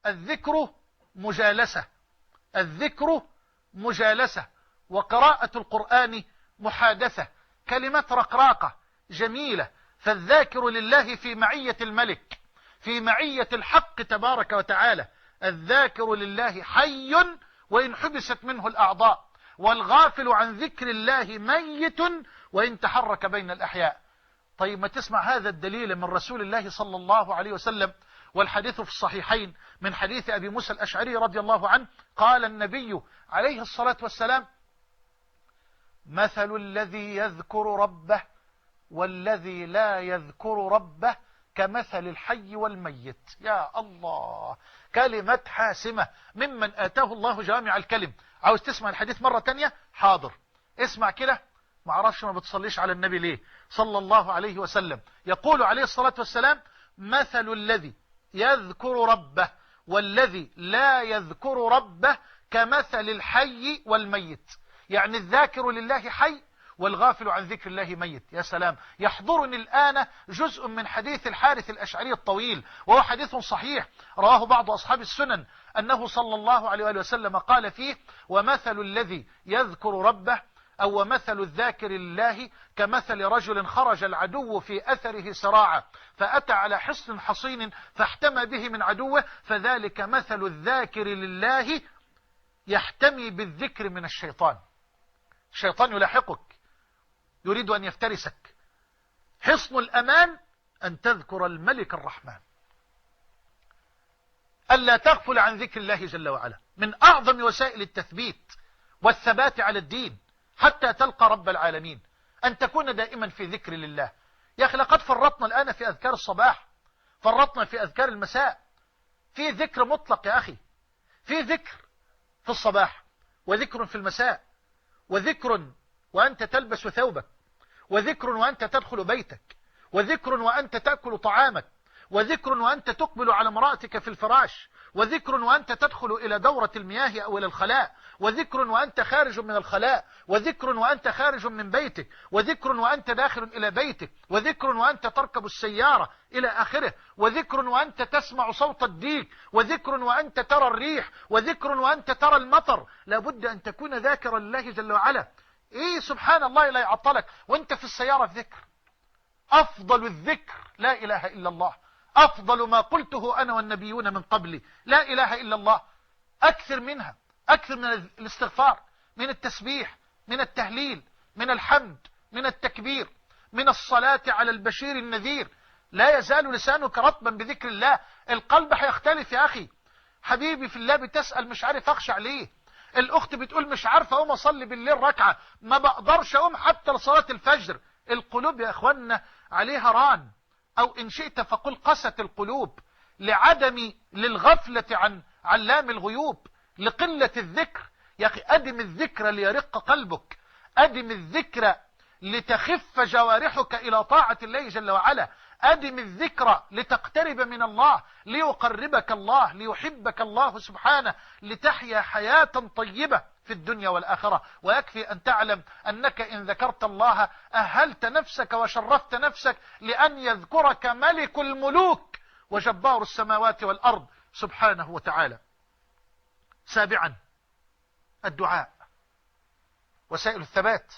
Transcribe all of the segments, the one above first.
الذكر مجالسة، الذكر مجالسة، وقراءة القرآن محادثة، كلمات رقراقة جميلة. فالذاكر لله في معية الملك، في معية الحق تبارك وتعالى. الذاكر لله حي وإن حبست منه الأعضاء، والغافل عن ذكر الله ميت وإن تحرك بين الأحياء. طيب ما تسمع هذا الدليل من رسول الله صلى الله عليه وسلم، والحديث في الصحيحين من حديث أبي موسى الأشعري رضي الله عنه قال النبي عليه الصلاة والسلام: مثل الذي يذكر ربه والذي لا يذكر ربه كمثل الحي والميت. يا الله، كلمة حاسمة ممن آتاه الله جامع الكلم. عاوز تسمع الحديث مرة تانية؟ حاضر، اسمع كده. معرفش ما بتصليش على النبي ليه صلى الله عليه وسلم. يقول عليه الصلاة والسلام: مثل الذي يذكر ربه والذي لا يذكر ربه كمثل الحي والميت. يعني الذاكر لله حي والغافل عن ذكر الله ميت. يا سلام، يحضرني الآن جزء من حديث الحارث الأشعري الطويل، وهو حديث صحيح رواه بعض أصحاب السنن، أنه صلى الله عليه وسلم قال فيه: ومثل الذي يذكر ربه أو ومثل الذاكر لله كمثل رجل خرج العدو في أثره سراعا فأتى على حصن حصين فاحتمى به من عدوه، فذلك مثل الذاكر لله يحتمي بالذكر من الشيطان. الشيطان يلاحقك، يريد أن يفترسك. حصن الأمان أن تذكر الملك الرحمن، ألا تغفل عن ذكر الله جل وعلا، من أعظم وسائل التثبيت والثبات على الدين حتى تلقى رب العالمين، أن تكون دائما في ذكر الله. يا أخي لقد فرطنا الآن في أذكار الصباح، فرطنا في أذكار المساء. في ذكر مطلق يا أخي، في ذكر في الصباح، وذكر في المساء، وذكر وأنت تلبس ثوبك، وذكر وأنت تدخل بيتك، وذكر وأنت تأكل طعامك، وذكر وأنت تقبل على امرأتك في الفراش، وذكر وأنت تدخل إلى دورة المياه أو إلى الخلاء، وذكر وأنت خارج من الخلاء، وذكر وأنت خارج من بيتك، وذكر وأنت داخل إلى بيتك، وذكر وأنت تركب السيارة إلى آخره، وذكر وأنت تسمع صوت الديك، وذكر وأنت ترى الريح، وذكر وأنت ترى المطر. لابد أن تكون ذاكرا لله جل وعلا. إيه سبحان الله لا يعطلك وأنت في السيارة في ذكر. أفضل الذكر لا إله إلا الله، أفضل ما قلته أنا والنبيون من قبلي لا إله إلا الله. أكثر منها، أكثر من الاستغفار، من التسبيح، من التهليل، من الحمد، من التكبير، من الصلاة على البشير النذير. لا يزال لسانك رطبا بذكر الله. القلب هيختلف يا أخي. حبيبي في الله بتسأل مش عارف أخشع ليه. الأخت بتقول مش عارف أقوم أصلي بالليل ركعة، ما بقدرش أقوم حتى لصلاة الفجر. القلوب يا أخوانا عليها ران، أو إن شئت فقل قست القلوب، للغفلة عن علام الغيوب، لقلة الذكر. يا أخي أدم الذكر ليرق قلبك، أدم الذكر لتخف جوارحك إلى طاعة الله جل وعلا، أدم الذكر لتقترب من الله، ليقربك الله، ليحبك الله سبحانه، لتحيا حياة طيبة في الدنيا والآخرة. ويكفي أن تعلم أنك إن ذكرت الله أهلت نفسك وشرفت نفسك، لأن يذكرك ملك الملوك وجبار السماوات والأرض سبحانه وتعالى. سابعا الدعاء، وسائل الثبات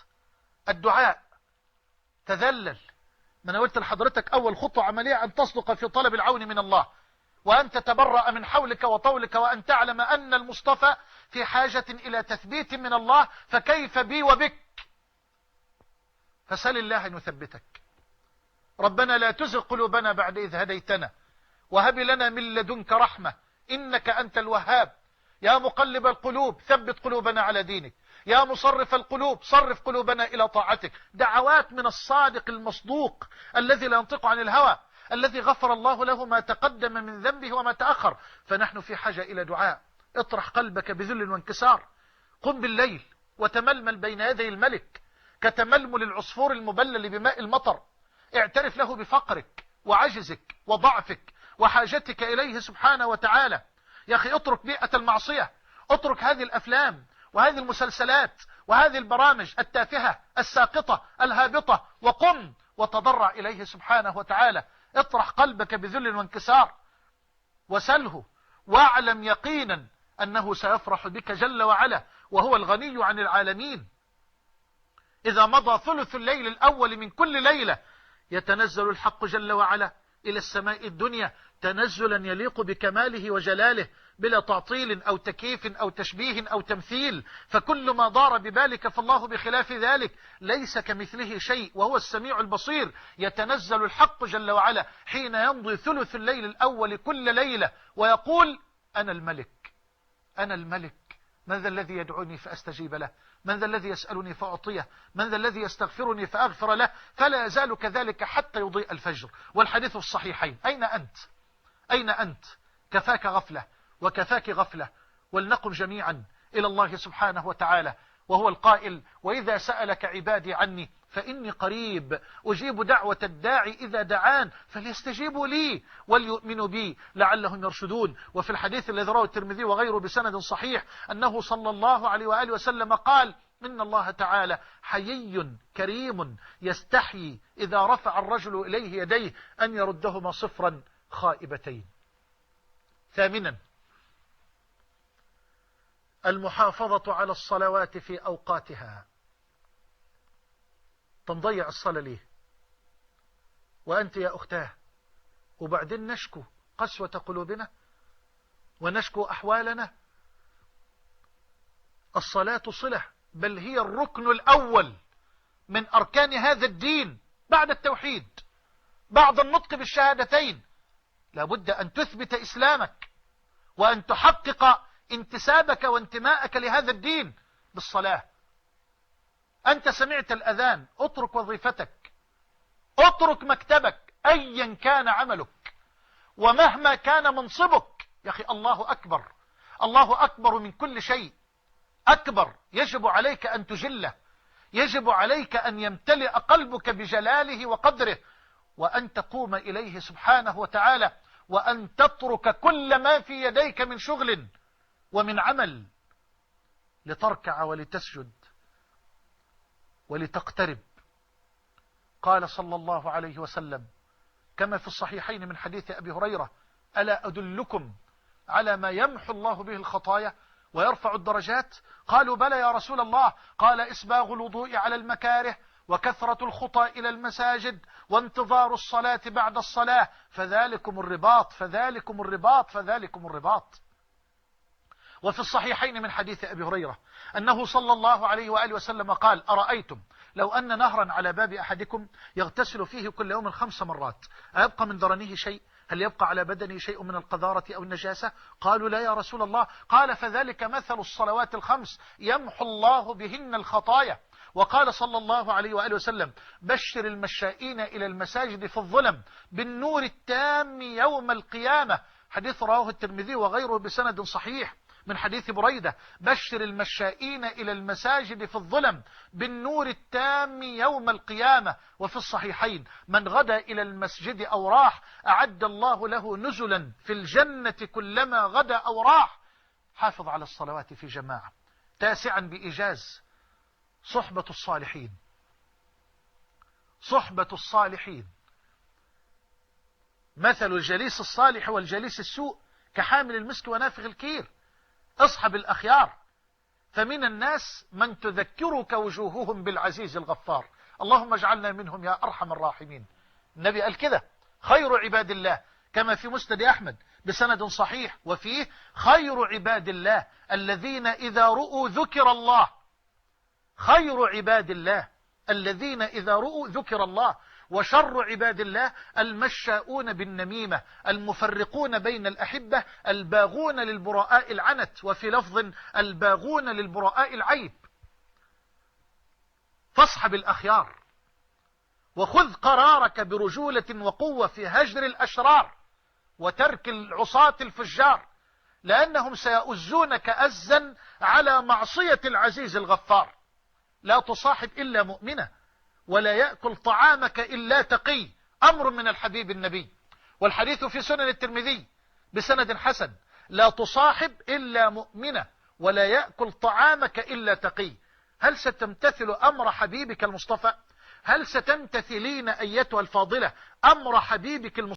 الدعاء. تذلل. ما أنا قلت لحضرتك أول خطوة عملية أن تصدق في طلب العون من الله، وأن تتبرأ من حولك وطولك، وأن تعلم أن المصطفى في حاجة إلى تثبيت من الله، فكيف بي وبك؟ فسل الله أن يثبتك. ربنا لا تزغ قلوبنا بعد إذ هديتنا وهب لنا من لدنك رحمة إنك أنت الوهاب. يا مقلب القلوب ثبت قلوبنا على دينك، يا مصرف القلوب صرف قلوبنا إلى طاعتك. دعوات من الصادق المصدوق الذي لا ينطق عن الهوى، الذي غفر الله له ما تقدم من ذنبه وما تأخر. فنحن في حاجة إلى دعاء. اطرح قلبك بذل وانكسار، قم بالليل وتململ بين يدي الملك كتململ العصفور المبلل بماء المطر. اعترف له بفقرك وعجزك وضعفك وحاجتك إليه سبحانه وتعالى. يا أخي اترك بيئة المعصية، اترك هذه الأفلام وهذه المسلسلات وهذه البرامج التافهة الساقطة الهابطة، وقم وتضرع إليه سبحانه وتعالى. اطرح قلبك بذل وانكسار، وسله واعلم يقينا أنه سيفرح بك جل وعلا وهو الغني عن العالمين. إذا مضى ثلث الليل الأول من كل ليلة يتنزل الحق جل وعلا إلى السماء الدنيا تنزلا يليق بكماله وجلاله بلا تعطيل أو تكييف أو تشبيه أو تمثيل، فكل ما دار ببالك فالله بخلاف ذلك، ليس كمثله شيء وهو السميع البصير. يتنزل الحق جل وعلا حين يمضي ثلث الليل الأول كل ليلة ويقول أنا الملك، أنا الملك، من ذا الذي يدعوني فأستجيب له، من ذا الذي يسألني فأعطيه، من ذا الذي يستغفرني فأغفر له، فلا يزال كذلك حتى يضيء الفجر. والحديث الصحيحين. أين أنت؟ أين أنت؟ كفاك غفلة وكفاك غفلة، ولنقم جميعا إلى الله سبحانه وتعالى وهو القائل وإذا سألك عبادي عني فإني قريب أجيب دعوة الداعي إذا دعان فليستجيبوا لي وليؤمنوا بي لعلهم يرشدون. وفي الحديث الذي رواه الترمذي وغيره بسند صحيح أنه صلى الله عليه وآله وسلم قال إن الله تعالى حيي كريم يستحيي إذا رفع الرجل إليه يديه أن يردهما صفرا خائبتين. ثامنا المحافظة على الصلوات في أوقاتها. تنضيع الصلاة ليه وأنت يا أختاه؟ وبعدين نشكو قسوة قلوبنا ونشكو أحوالنا. الصلاة صلة، بل هي الركن الأول من أركان هذا الدين بعد التوحيد، بعد النطق بالشهادتين. لابد أن تثبت إسلامك وأن تحقق انتسابك وانتماءك لهذا الدين بالصلاة. أنت سمعت الأذان، اترك وظيفتك، اترك مكتبك أيا كان عملك ومهما كان منصبك. يا أخي الله أكبر، الله أكبر من كل شيء، أكبر. يجب عليك أن تجله، يجب عليك أن يمتلئ قلبك بجلاله وقدره، وأن تقوم إليه سبحانه وتعالى، وأن تترك كل ما في يديك من شغل ومن عمل لتركع ولتسجد ولتقترب. قال صلى الله عليه وسلم كما في الصحيحين من حديث أبي هريرة ألا أدلكم على ما يمحو الله به الخطايا ويرفع الدرجات؟ قالوا بلى يا رسول الله. قال إسباغ الوضوء على المكاره وكثرة الخطى إلى المساجد وانتظار الصلاة بعد الصلاة، فذلكم الرباط فذلكم الرباط فذلكم الرباط. وفي الصحيحين من حديث أبي هريرة أنه صلى الله عليه وآله وسلم قال أرأيتم لو أن نهرا على باب أحدكم يغتسل فيه كل يوم 5 مرات أيبقى من درنه شيء؟ هل يبقى على بدنه شيء من القذارة أو النجاسة؟ قالوا لا يا رسول الله. قال فذلك مثل الصلوات ال5 يمحو الله بهن الخطايا. وقال صلى الله عليه وآله وسلم بشر المشائين إلى المساجد في الظلم بالنور التام يوم القيامة. حديث رواه الترمذي وغيره بسند صحيح من حديث بريدة بشر المشائين إلى المساجد في الظلم بالنور التام يوم القيامة. وفي الصحيحين من غدا إلى المسجد أو راح أعد الله له نزلا في الجنة كلما غدا أو راح. حافظ على الصلوات في جماعة. تاسعا بإيجاز صحبة الصالحين. صحبة الصالحين مثل الجليس الصالح والجليس السوء كحامل المسك ونافخ الكير. اصحب الأخيار، فمن الناس من تذكرك وجوههم بالعزيز الغفار. اللهم اجعلنا منهم يا أرحم الراحمين. النبي قال كده خير عباد الله كما في مسند أحمد بسند صحيح وفيه خير عباد الله الذين إذا رؤوا ذكر الله. خير عباد الله الذين إذا رؤوا ذكر الله. وشر عباد الله المشاؤون بالنميمة المفرقون بين الأحبة الباغون للبراء العنت، وفي لفظ الباغون للبراء العيب. فاصحب الأخيار وخذ قرارك برجولة وقوة في هجر الأشرار وترك العصاة الفجار، لأنهم سيؤزونك أزا على معصية العزيز الغفار. لا تصاحب إلا مؤمنة ولا يأكل طعامك إلا تقي، أمر من الحبيب النبي. والحديث في سنن الترمذي بسند حسن لا تصاحب إلا مؤمنة ولا يأكل طعامك إلا تقي. هل ستمتثل أمر حبيبك المصطفى؟ هل ستمتثلين أيتها الفاضلة أمر حبيبك المصطفى؟